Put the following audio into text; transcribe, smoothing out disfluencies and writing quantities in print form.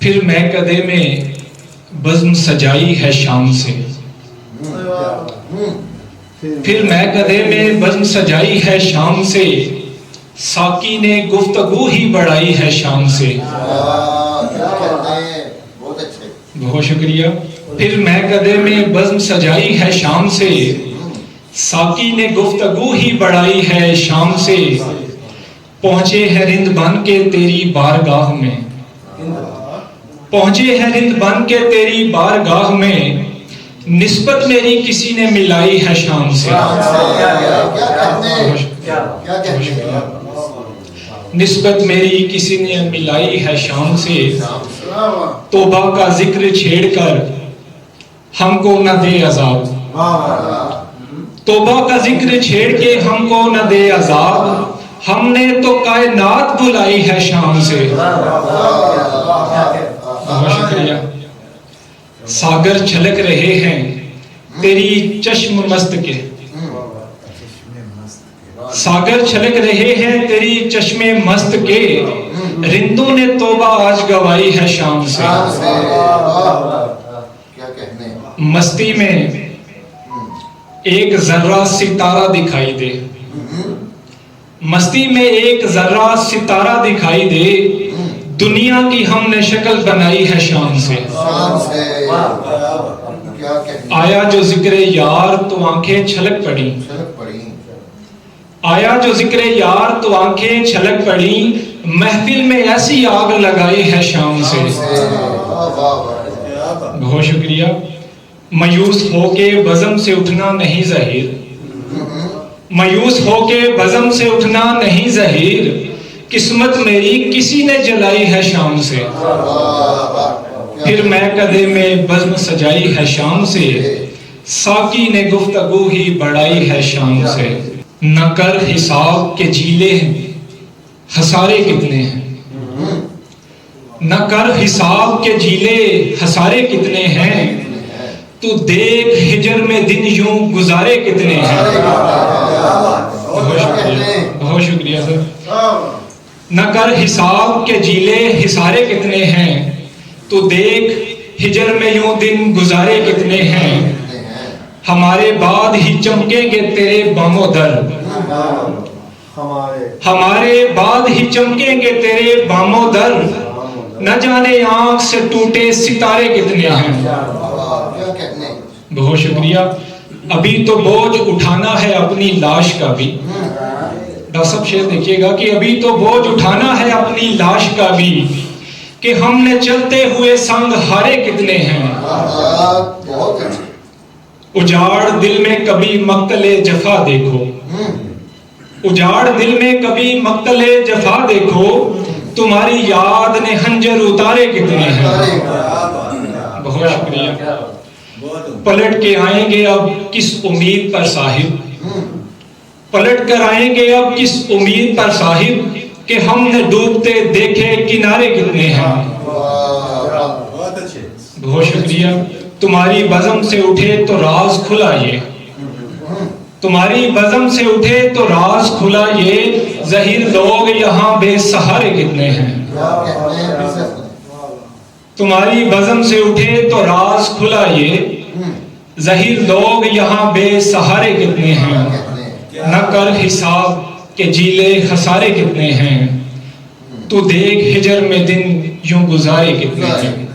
फिर मैं कदे में बज़्म सजाई है शाम से, फिर मैं कदे में बज़्म सजाई है शाम से, साकी ने गुफ्तगू ही बढ़ाई है शाम से। बहुत शुक्रिया। फिर मैं कदे में बज़्म सजाई है शाम से, साकी ने गुफ्तगू ही बढ़ाई है शाम से। पहुंचे हैं रिंद बन के तेरी बारगाह में, पहुंचे हैं रिंद बन के तेरी बारगाह में, निस्बत मेरी किसी ने मिलाई है शाम से। निस्बत मेरी किसी ने मिलाई है शाम से। तौबा का जिक्र छेड़कर हमको न दे अजाब, तौबा का जिक्र छेड़ के हमको न दे अजाब, हमने तो कायनात बुलाई है शाम से। बहुत शुक्रिया। सागर छलक रहे हैं तेरी चश्म मस्त के, सागर छलक रहे हैं तेरी चश्मे मस्त के, रिंदों ने तौबा आज गवाई है शाम से। मस्ती में एक जर्रा सितारा दिखाई दे, मस्ती में एक जर्रा सितारा दिखाई दे, दुनिया की हमने शक्ल बनाई है शाम से। आया जो जिक्र यार तो आंखें छलक पड़ी, आया जो जिक्र यार तो आंखें छलक पड़ी, महफिल में ऐसी आग लगाई है शाम से। बहुत शुक्रिया। मायूस होके बज़म से उठना नहीं ज़हीर, मायूस होके बज़म से उठना नहीं ज़हीर, किस्मत मेरी किसी ने जलाई है शाम से। फिर मैं कदे में बज़्म सजाई है शाम से, साकी ने गुफ्तगू ही बढ़ाई है शाम से। न कर हिसाब के जीले हसारे कितने हैं, न कर हिसाब के जीले हसारे कितने हैं, तू देख हिजर में दिन यूं गुजारे कितने हैं। बहुत शुक्रिया सर। न कर हिसाब के जीले हिसारे कितने हैं, तू देख हिजर में यूं दिन गुजारे कितने हैं, हमारे बाद ही चमकेंगे तेरे बामो दर, हमारे बाद ही चमकेंगे तेरे बामो दर, न जाने आंख से टूटे सितारे कितने हैं। बहुत शुक्रिया। अभी तो बोझ उठाना है अपनी लाश का भी, डॉक्टर साहब शेर देखिएगा कि अभी तो बोझ उठाना है अपनी लाश का भी, कि हमने चलते हुए संग हारे कितने हैं। उजाड़ दिल में कभी मक्तले जफा देखो, उजाड़ दिल में कभी मक्तले जफा देखो, तुम्हारी याद ने हंजर उतारे कितने हैं। बहुत शुक्रिया। पलट के आएंगे अब किस उम्मीद पर साहिब, पलट कर आएंगे अब किस उम्मीद पर साहिब, कि हमने डूबते देखे किनारे कितने हैं। बहुत शुक्रिया। तुम्हारी बज़म से उठे तो राज खुला ये, तुम्हारी बज़म से उठे तो राज खुला ये, ज़हीर लोग यहाँ बेसहारे कितने हैं। तुम्हारी बज़म से उठे तो राज खुला ये, ज़हीर लोग यहाँ बेसहारे कितने हैं, न कर हिसाब के जीले हसारे कितने हैं, तू देख हिजर में दिन यूं गुजारे कितने हैं।